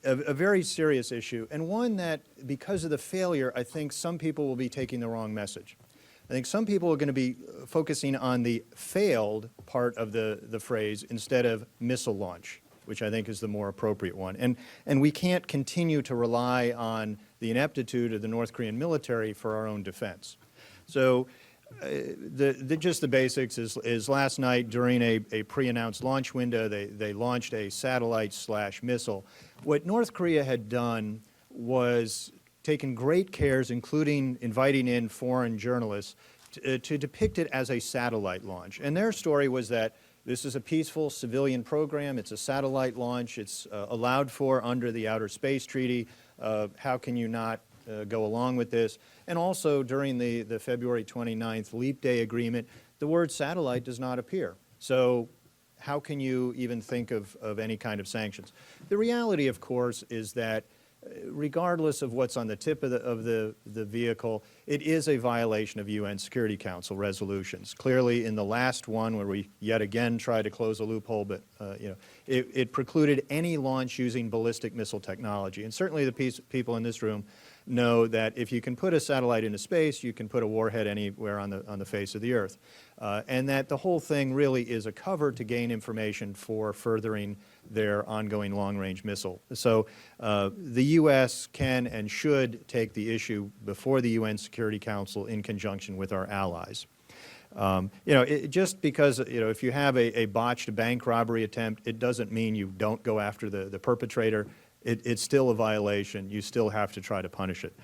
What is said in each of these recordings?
a very serious issue, and one that, because of the failure, I think some people will be taking the wrong message. I think some people are going to be focusing on the failed part of the phrase instead of missile launch, which I think is the more appropriate one. And we can't continue to rely on the ineptitude of the North Korean military for our own defense. So just the basics is last night during a pre-announced launch window, they launched a satellite/missile. What North Korea had done was taken great cares, including inviting in foreign journalists, to depict it as a satellite launch. And their story was that this is a peaceful civilian program. It's a satellite launch. It's allowed for under the Outer Space Treaty. How can you not go along with this? And also during the February 29th Leap Day agreement, the word satellite does not appear. So how can you even think of any kind of sanctions? The reality, of course, is that regardless of what's on the tip of the vehicle, it is a violation of UN Security Council resolutions. Clearly, in the last one, where we yet again tried to close a loophole, but it precluded any launch using ballistic missile technology. And certainly the people in this room know that if you can put a satellite into space, you can put a warhead anywhere on the face of the Earth. And that the whole thing really is a cover to gain information for furthering their ongoing long-range missile. So the U.S. can and should take the issue before the UN Security Council in conjunction with our allies. Just because, if you have a botched bank robbery attempt, it doesn't mean you don't go after the perpetrator. It's still a violation. You still have to try to punish it.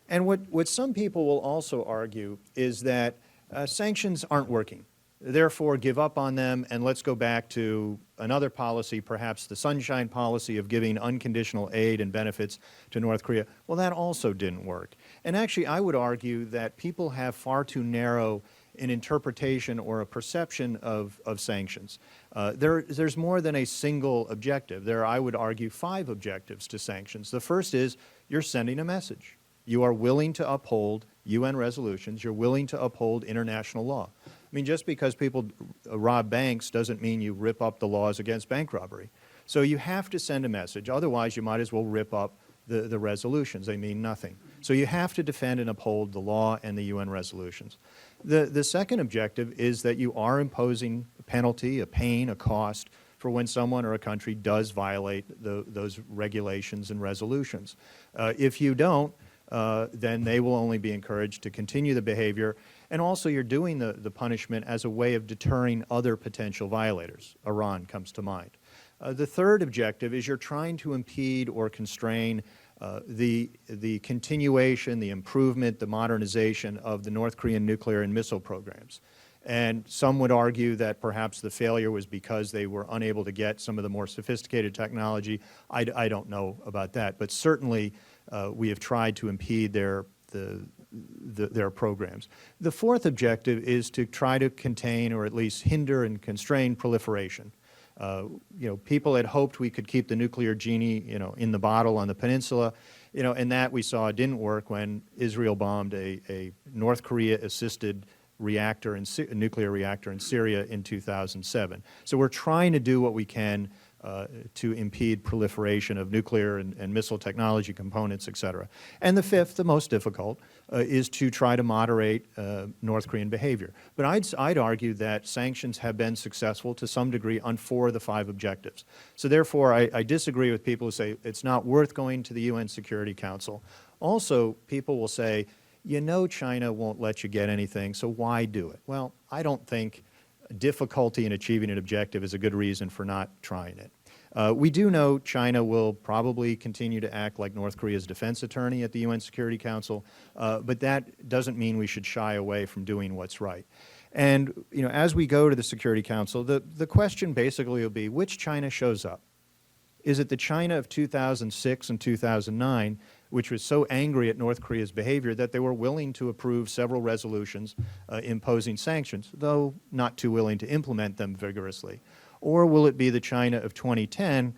And what some people will also argue is that sanctions aren't working. Therefore, give up on them and let's go back to another policy, perhaps the sunshine policy of giving unconditional aid and benefits to North Korea. Well, that also didn't work. And actually, I would argue that people have far too narrow an interpretation or a perception of sanctions. There's more than a single objective. There are, I would argue, 5 objectives to sanctions. The first is you're sending a message. You are willing to uphold UN resolutions. You're willing to uphold international law. I mean, just because people rob banks doesn't mean you rip up the laws against bank robbery. So you have to send a message. Otherwise, you might as well rip up the resolutions. They mean nothing. So you have to defend and uphold the law and the UN resolutions. The second objective is that you are imposing a penalty, a pain, a cost for when someone or a country does violate those regulations and resolutions. If you don't, then they will only be encouraged to continue the behavior. And also you're doing the punishment as a way of deterring other potential violators. Iran comes to mind. The third objective is you're trying to impede or constrain the continuation, the improvement, the modernization of the North Korean nuclear and missile programs. And some would argue that perhaps the failure was because they were unable to get some of the more sophisticated technology. I don't know about that, but certainly we have tried to impede their programs. The fourth objective is to try to contain or at least hinder and constrain proliferation. People had hoped we could keep the nuclear genie, in the bottle on the peninsula, and that we saw didn't work when Israel bombed a North Korea-assisted nuclear reactor in Syria in 2007. So we're trying to do what we can to impede proliferation of nuclear and missile technology components, et cetera. And the fifth, the most difficult, is to try to moderate North Korean behavior. But I'd argue that sanctions have been successful to some degree on 4 of the 5 objectives. So therefore, I disagree with people who say it's not worth going to the UN Security Council. Also, people will say, China won't let you get anything, so why do it? Well, I don't think difficulty in achieving an objective is a good reason for not trying it. We do know China will probably continue to act like North Korea's defense attorney at the UN Security Council, but that doesn't mean we should shy away from doing what's right. And as we go to the Security Council, the question basically will be which China shows up. Is it the China of 2006 and 2009, which was so angry at North Korea's behavior that they were willing to approve several resolutions imposing sanctions, though not too willing to implement them vigorously? Or will it be the China of 2010,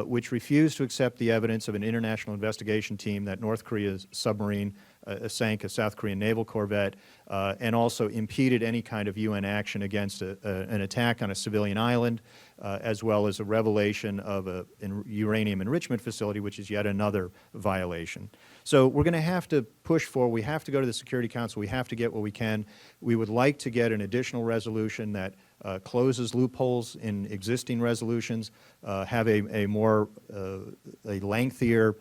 which refused to accept the evidence of an international investigation team that North Korea's submarine sank a South Korean naval corvette, and also impeded any kind of UN action against an attack on a civilian island, as well as a revelation of an uranium enrichment facility, which is yet another violation. So we're going to have to push forward. We have to go to the Security Council. We have to get what we can. We would like to get an additional resolution that closes loopholes in existing resolutions, have a lengthier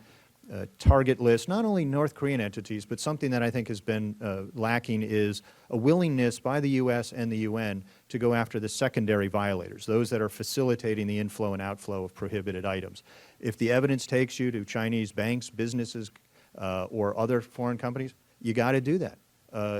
target list, not only North Korean entities, but something that I think has been lacking is a willingness by the U.S. and the UN to go after the secondary violators, those that are facilitating the inflow and outflow of prohibited items. If the evidence takes you to Chinese banks, businesses, or other foreign companies, you got to do that.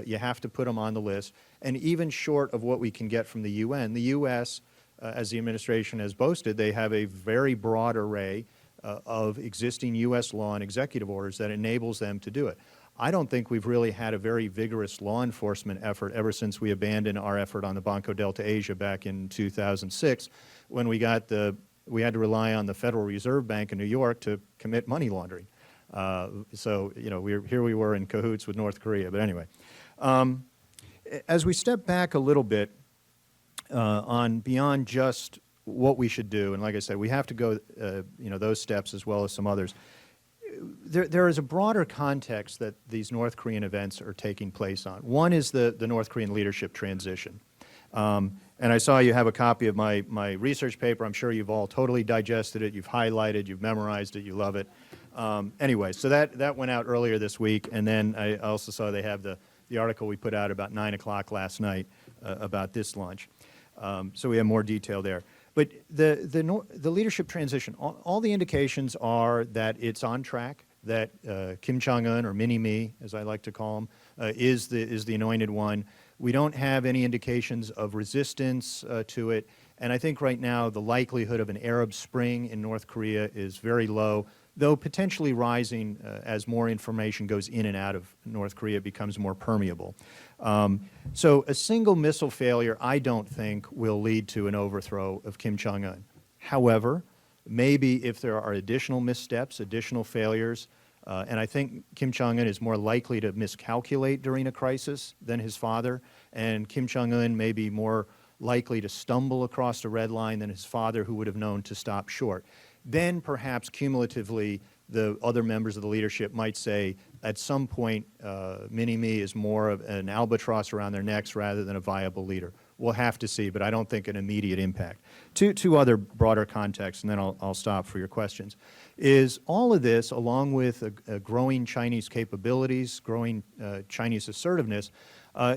You have to put them on the list. And even short of what we can get from the UN, the U.S., as the administration has boasted, they have a very broad array of existing U.S. law and executive orders that enables them to do it. I don't think we've really had a very vigorous law enforcement effort ever since we abandoned our effort on the Banco Delta Asia back in 2006, when we had to rely on the Federal Reserve Bank in New York to commit money laundering. So, you know, here we were in cahoots with North Korea. But anyway, as we step back a little bit on beyond just what we should do, and like I said, we have to go, you know, those steps as well as some others. There is a broader context that these North Korean events are taking place on. One is the North Korean leadership transition. And I saw you have a copy of my research paper. I'm sure you've all totally digested it. You've highlighted, you've memorized it, you love it. Anyway, so that went out earlier this week, and then I also saw they have the article we put out about 9 o'clock last night about this launch. So we have more detail there. But the leadership transition, all the indications are that it's on track, that Kim Jong-un, or Mini-Me, as I like to call him, is the anointed one. We don't have any indications of resistance to it. And I think right now the likelihood of an Arab Spring in North Korea is very low, though potentially rising as more information goes in and out of North Korea, becomes more permeable. So a single missile failure, I don't think, will lead to an overthrow of Kim Jong-un. However, maybe if there are additional missteps, additional failures, and I think Kim Jong-un is more likely to miscalculate during a crisis than his father, and Kim Jong-un may be more likely to stumble across the red line than his father, who would have known to stop short. Then perhaps cumulatively the other members of the leadership might say at some point Mini-Me is more of an albatross around their necks rather than a viable leader. We'll have to see, but I don't think an immediate impact. Two other broader contexts, and then I'll stop for your questions, is all of this, along with a growing Chinese capabilities, growing Chinese assertiveness,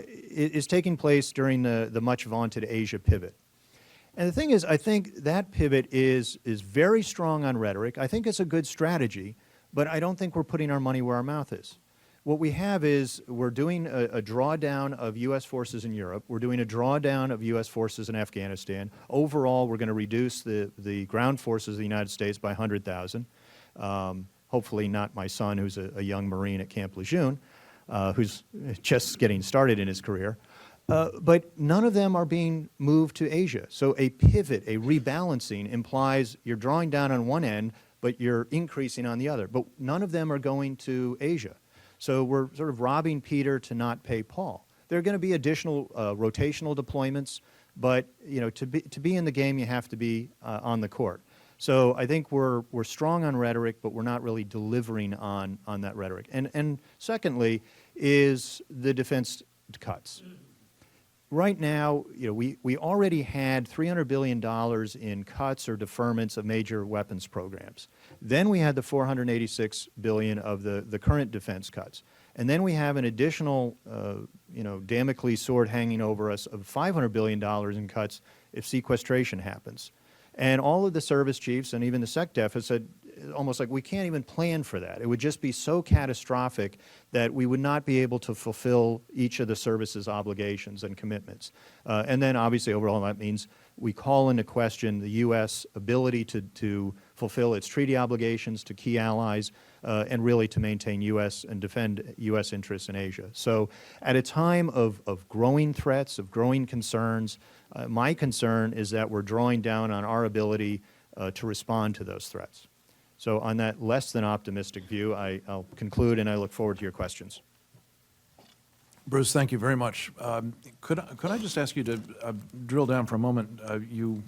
is taking place during the much vaunted Asia pivot. And the thing is, I think that pivot is very strong on rhetoric. I think it's a good strategy, but I don't think we're putting our money where our mouth is. What we have is we're doing a drawdown of U.S. forces in Europe. We're doing a drawdown of U.S. forces in Afghanistan. Overall, we're going to reduce the ground forces of the United States by 100,000. Hopefully not my son, who's a young Marine at Camp Lejeune, who's just getting started in his career. But none of them are being moved to Asia. So a pivot, a rebalancing, implies you're drawing down on one end, but you're increasing on the other. But none of them are going to Asia. So we're sort of robbing Peter to not pay Paul. There are going to be additional rotational deployments, but you know, to be in the game, you have to be on the court. So I think we're strong on rhetoric, but we're not really delivering on that rhetoric. And secondly is the defense cuts. Right now, you know, we already had $300 billion in cuts or deferments of major weapons programs. Then we had the $486 billion of the current defense cuts. And then we have an additional, you know, Damocles sword hanging over us of $500 billion in cuts if sequestration happens. And all of the service chiefs and even the SecDef have said, almost like, we can't even plan for that. It would just be so catastrophic that we would not be able to fulfill each of the service's obligations and commitments. And then obviously overall that means we call into question the U.S. ability to fulfill its treaty obligations to key allies and really to maintain U.S. and defend U.S. interests in Asia. So at a time of growing threats, of growing concerns, my concern is that we're drawing down on our ability to respond to those threats. So on that less than optimistic view, I'll conclude and I look forward to your questions. Bruce, thank you very much. Could I just ask you to drill down for a moment? You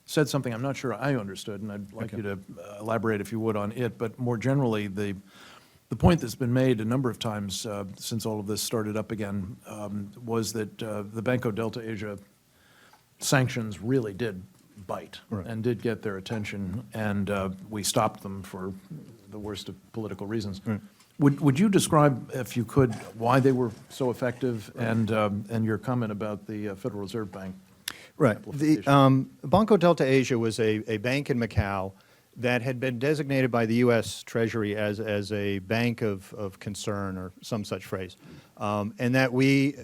said something I'm not sure I understood, and I'd like you to elaborate, if you would, on it. But more generally, the point that's been made a number of times since all of this started up again was that the Banco Delta Asia sanctions really did bite and did get their attention, and we stopped them for the worst of political reasons. Would you describe, if you could, why they were so effective, and your comment about the Federal Reserve Bank? Right. The Banco Delta Asia was a bank in Macau that had been designated by the U.S. Treasury as a bank of concern, or some such phrase, and that we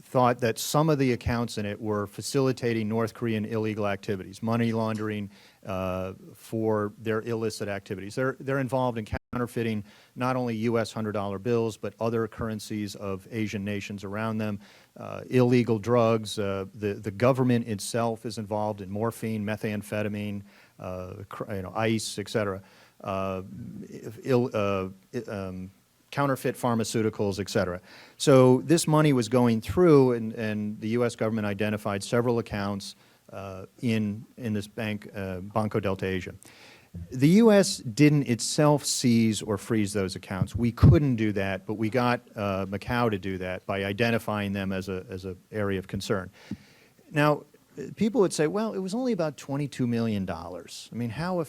thought that some of the accounts in it were facilitating North Korean illegal activities, money laundering for their illicit activities. They're involved in counterfeiting not only U.S. $100 bills, but other currencies of Asian nations around them, illegal drugs. The government itself is involved in morphine, methamphetamine, ice, et cetera, counterfeit pharmaceuticals, et cetera. So this money was going through, and the U.S. government identified several accounts in this bank, Banco Delta Asia. The U.S. didn't itself seize or freeze those accounts. We couldn't do that, but we got Macau to do that by identifying them as an area of concern. Now, people would say, well, it was only about $22 million. I mean, how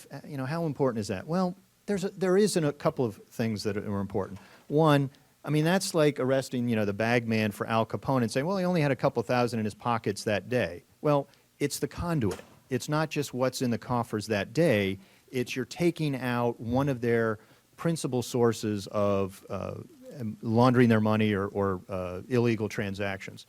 important is that? Well, there is a couple of things that are important. One, I mean, that's like arresting, the bag man for Al Capone and saying, well, he only had a couple thousand in his pockets that day. Well, it's the conduit. It's not just what's in the coffers that day. It's you're taking out one of their principal sources of laundering their money or illegal transactions.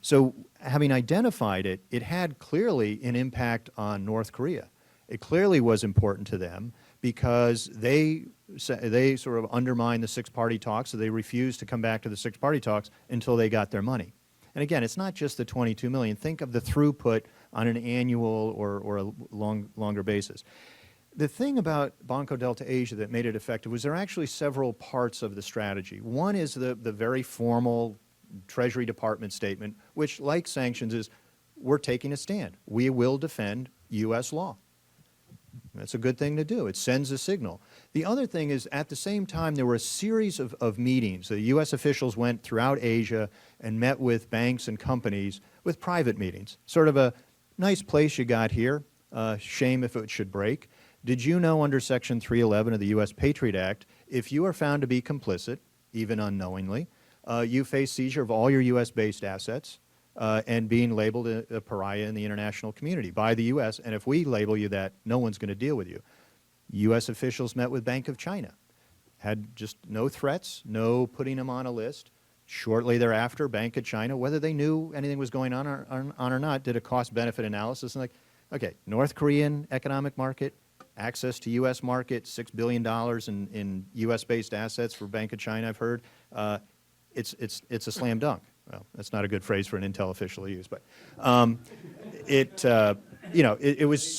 So having identified it, it had clearly an impact on North Korea. It clearly was important to them because they sort of undermined the six-party talks, so they refused to come back to the six-party talks until they got their money. And again, it's not just the 22 million. Think of the throughput on an annual or a longer basis. The thing about Banco Delta Asia that made it effective was there are actually several parts of the strategy. One is the very formal Treasury Department statement, which, like sanctions, is we're taking a stand. We will defend U.S. law. That's a good thing to do. It sends a signal. The other thing is, at the same time, there were a series of meetings. The U.S. officials went throughout Asia and met with banks and companies with private meetings. Sort of a nice place you got here. Shame if it should break. Did you know under Section 311 of the U.S. Patriot Act, if you are found to be complicit, even unknowingly, you face seizure of all your U.S.-based assets and being labeled a pariah in the international community by the U.S., and if we label you that, no one's going to deal with you. U.S. officials met with Bank of China, had just no threats, no putting them on a list. Shortly thereafter, Bank of China, whether they knew anything was going on or not, did a cost-benefit analysis and okay, North Korean economic market, access to U.S. market, $6 billion in U.S.-based assets for Bank of China, I've heard. It's a slam dunk. Well, that's not a good phrase for an intel official to use, but it was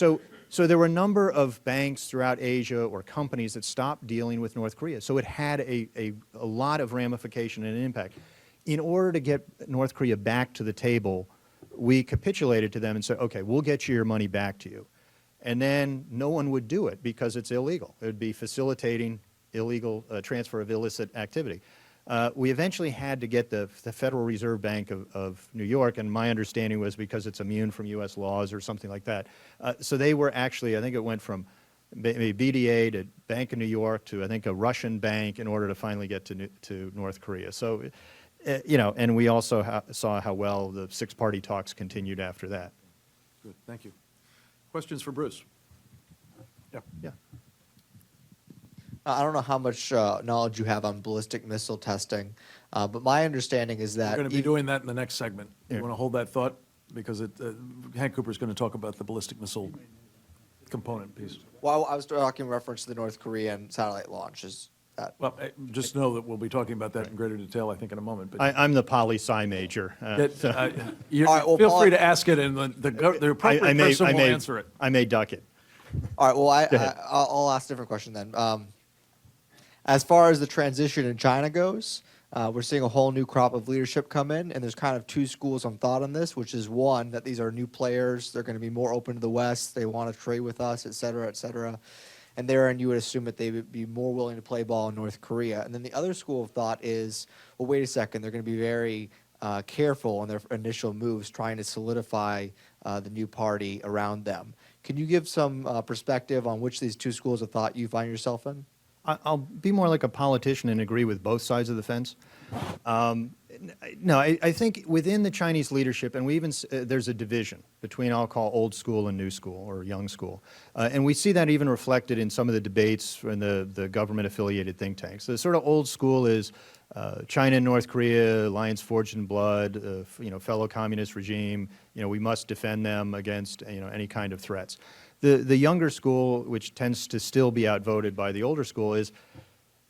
so there were a number of banks throughout Asia or companies that stopped dealing with North Korea. So it had a lot of ramification and impact. In order to get North Korea back to the table, we capitulated to them and said, okay, we'll get your money back to you. And then no one would do it because it's illegal. It would be facilitating illegal transfer of illicit activity. We eventually had to get the Federal Reserve Bank of New York, and my understanding was because it's immune from U.S. laws or something like that. So they were actually, I think it went from maybe BDA to Bank of New York to, I think, a Russian bank in order to finally get to North Korea. So, and we also saw how well the six-party talks continued after that. Good, thank you. Questions for Bruce? Yeah. I don't know how much knowledge you have on ballistic missile testing, but my understanding is that... We're going to be doing that in the next segment. You want to hold that thought? Because Hank Cooper's going to talk about the ballistic missile component piece. Well, I was talking in reference to the North Korean satellite launch. Is that... Well, just know that we'll be talking about that in greater detail, I think, in a moment. But I'm the poli-sci major. Feel free to ask it, and the appropriate person will answer it. I may duck it. All right, well, I'll ask a different question then. As far as the transition in China goes, We're seeing a whole new crop of leadership come in, and there's kind of two schools of thought on this, which is one, that these are new players. They're going to be more open to the West. They want to trade with us, et cetera, et cetera. And therein, you would assume that they would be more willing to play ball in North Korea. And then the other school of thought is, well, wait a second, they're going to be very careful in their initial moves, trying to solidify the new party around them. Can you give some perspective on which of these two schools of thought you find yourself in? I'll be more like a politician and agree with both sides of the fence. No, I think within the Chinese leadership, and we even there's a division between I'll call old school and new school or young school, and we see that even reflected in some of the debates in the government-affiliated think tanks. The sort of old school is China and North Korea, alliance forged in blood, fellow communist regime. We must defend them against any kind of threats. The younger school, which tends to still be outvoted by the older school, is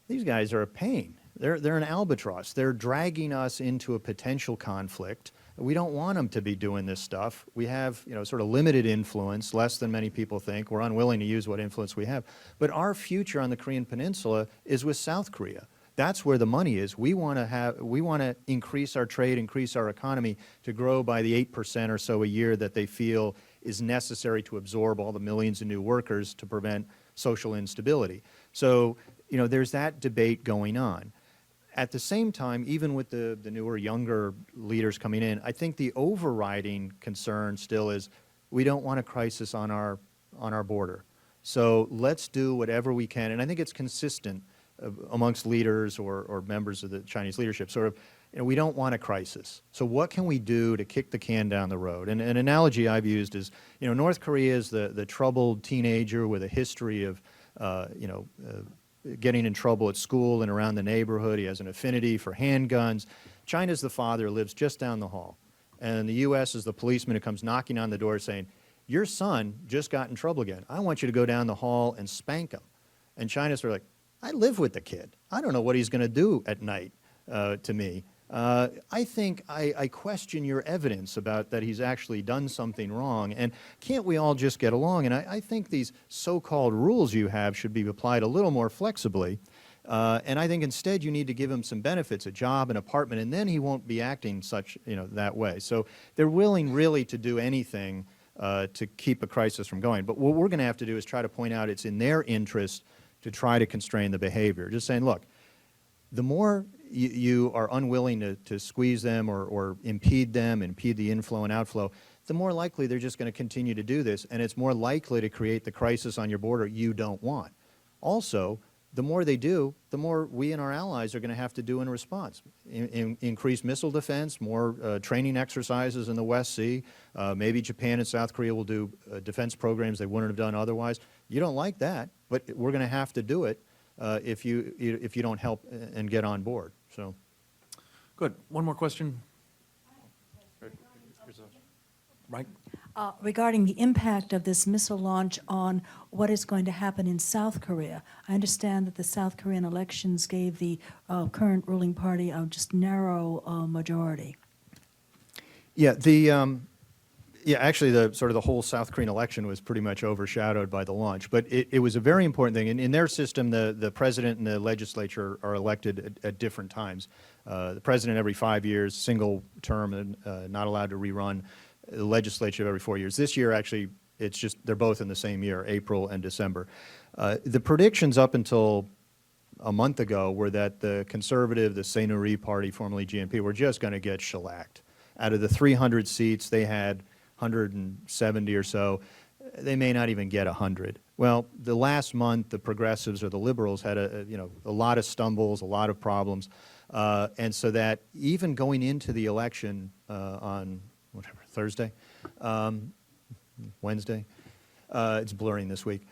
these guys are a pain. They're an albatross. They're dragging us into a potential conflict. We don't want them to be doing this stuff. We have, sort of limited influence, less than many people think. We're unwilling to use what influence we have. But our future on the Korean Peninsula is with South Korea. That's where the money is. We want to increase our trade, increase our economy to grow by the 8% or so a year that they feel is necessary to absorb all the millions of new workers to prevent social instability. So, there's that debate going on. At the same time, even with the newer, younger leaders coming in, I think the overriding concern still is we don't want a crisis on our border. So let's do whatever we can, and I think it's consistent amongst leaders or members of the Chinese leadership, sort of, we don't want a crisis. So what can we do to kick the can down the road? And an analogy I've used is, North Korea is the troubled teenager with a history of, getting in trouble at school and around the neighborhood. He has an affinity for handguns. China's the father who lives just down the hall. And the U.S. is the policeman who comes knocking on the door saying, your son just got in trouble again. I want you to go down the hall and spank him. And China's sort of like, I live with the kid. I don't know what he's going to do at night to me. I think I question your evidence about that he's actually done something wrong. And can't we all just get along? And I think these so-called rules you have should be applied a little more flexibly. And I think instead you need to give him some benefits, a job, an apartment, and then he won't be acting that way. So they're willing really to do anything to keep a crisis from going. But what we're going to have to do is try to point out it's in their interest to try to constrain the behavior. Just saying, look, the more you are unwilling to squeeze them or impede them, impede the inflow and outflow, the more likely they're just going to continue to do this, and it's more likely to create the crisis on your border you don't want. Also, the more they do, the more we and our allies are going to have to do in response. Increase missile defense, more training exercises in the West Sea. Maybe Japan and South Korea will do defense programs they wouldn't have done otherwise. You don't like that, but we're going to have to do it if you don't help and get on board. So, Good. One more question. Right. Regarding the impact of this missile launch on what is going to happen in South Korea, I understand that the South Korean elections gave the current ruling party a just narrow majority. yeah, actually, the whole South Korean election was pretty much overshadowed by the launch. But it was a very important thing. In their system, the president and the legislature are elected at different times. The president every 5 years, single term, and not allowed to rerun. The legislature every 4 years. This year, actually, it's just they're both in the same year, April and December. The predictions up until a month ago were that the conservative, the Saenuri Party, formerly GNP, were just going to get shellacked. Out of the 300 seats, they had 170 or so. They may not even get 100. Well, the last month, the progressives or the liberals had a lot of stumbles, a lot of problems, and so that even going into the election on Thursday, Wednesday, it's blurring this week,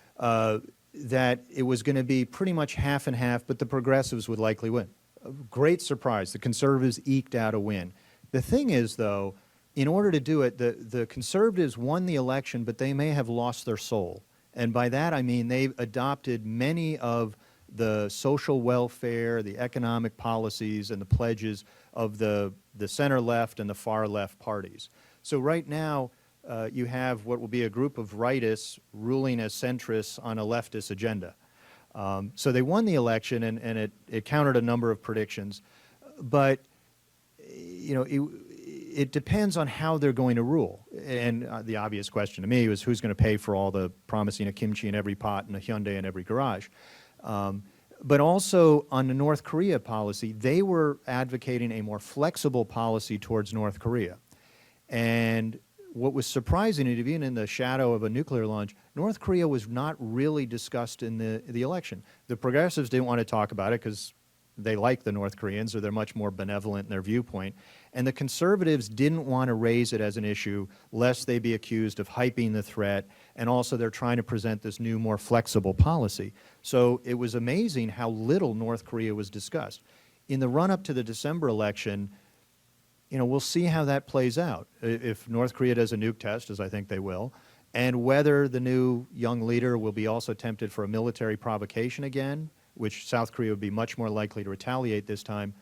that it was going to be pretty much half and half, but the progressives would likely win. A great surprise. The conservatives eked out a win. The thing is, though, in order to do it, the conservatives won the election, but they may have lost their soul. And by that I mean they've adopted many of the social welfare, the economic policies, and the pledges of the center-left and the far-left parties. So right now, you have what will be a group of rightists ruling as centrists on a leftist agenda. So they won the election, and it countered a number of predictions. But it depends on how they're going to rule. And the obvious question to me was who's going to pay for all the promising a kimchi in every pot and a Hyundai in every garage. But also on the North Korea policy, they were advocating a more flexible policy towards North Korea. And what was surprising, even in the shadow of a nuclear launch, North Korea was not really discussed in the election. The progressives didn't want to talk about it because they like the North Koreans, or they're much more benevolent in their viewpoint. And the conservatives didn't want to raise it as an issue, lest they be accused of hyping the threat, and also they're trying to present this new, more flexible policy. So it was amazing how little North Korea was discussed. In the run-up to the December election, we'll see how that plays out. If North Korea does a nuke test, as I think they will, and whether the new young leader will be also tempted for a military provocation again, which South Korea would be much more likely to retaliate this time,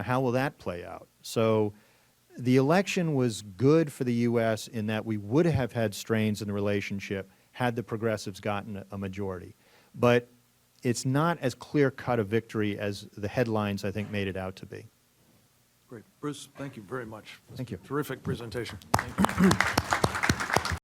how will that play out? So the election was good for the U.S. in that we would have had strains in the relationship had the progressives gotten a majority. But it's not as clear-cut a victory as the headlines, I think, made it out to be. Great. Bruce, thank you very much. Thank you. Terrific presentation. Thank you.